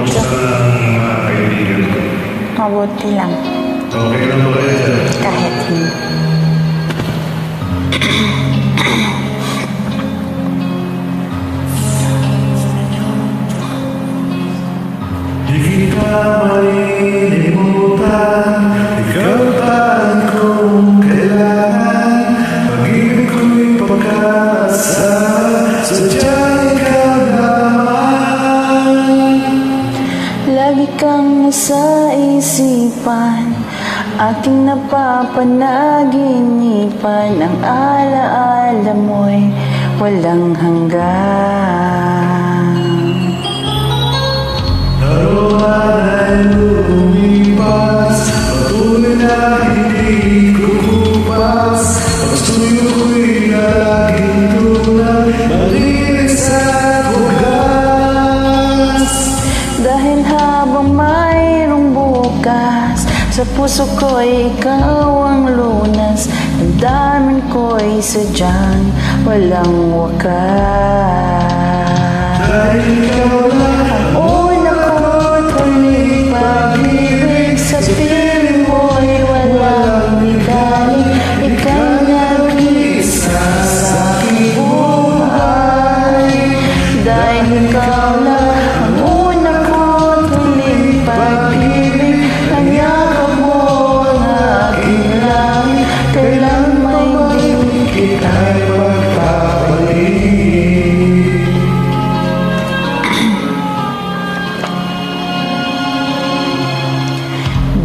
Kamusta ang mga kaibigan ko? Mabuti lang. Okay lang ba kayo dyan? Kahit hindi. Di kita malilimutan, ikaw tahan kong kailangan. Pag-ibig ko'y pagkasa, sadyang ikaw naman. Lagi kang nasa isipan, aking napapanaginipan. Ang alaala mo'y walang hanggan. Naroon ay lumipas, patuloy na hindi kukupas. Pagsuyo ko'y laging tunay, malinis at hugas. Dahil habang mayroong bukas, sa puso ko'y ikaw ang lunas. Ang damin ko'y sadyang walang wakas. Dahil ikaw lang Ang una ko't huling pag-ibig, sa piling mo'y walang ligalig. Ikaw nag-iisa sa aking buhay. Dahil ikaw lang ang una ko't huling pag-ibig, ang yakap mo ang aking langit. Kailan may di kita'y magpapalit.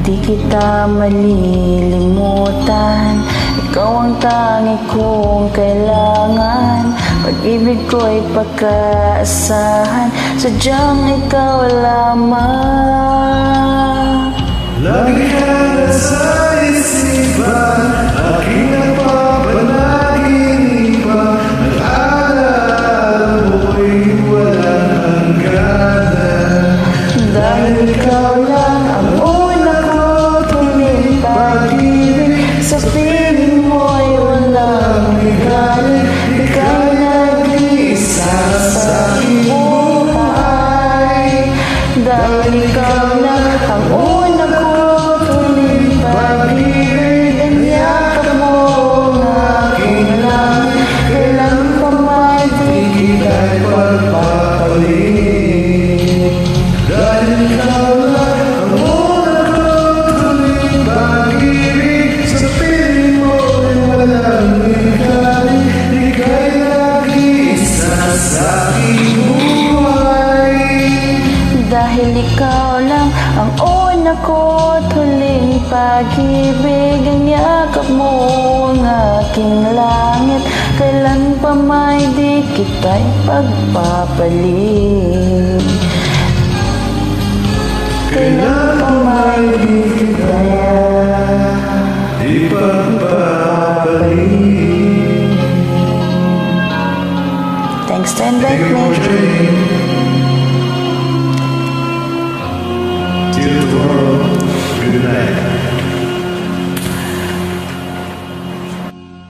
Di kita malilimutan, ikaw ang tangi kong kailangan. Pag-ibig ko'y pagkaasahan, sadyang ikaw lamang. Lagi ka nasa isipan, aking napapanaginipan. Ang alaala mo'y walang hanggan. Dahil ikaw lang ang una ko't huling pag-ibig, sa piling mo'y walang ligalig. Ikaw nag-iisa sa aking buhay. Dahil ikaw lang ang una ko't huling pag-ibig, ang yakap mo ang aking langit. Kailan pa may di Kita'y pagpapalit. Dahil ikaw lang ang una ko't huling pag-ibig, sa piling mo'y walang ligalig. Ika'y nag-iisa sa aking buhay. Dahil ikaw lang ang una ko't huling pag-ibig, ang yakap mo ang aking langit. Kailan pa may di kita'y pagpapalit. Kailan pa may di kita'y Ipagpapalit. Thanks to invite Thank you for me. tuning. Till tomorrow. Good night.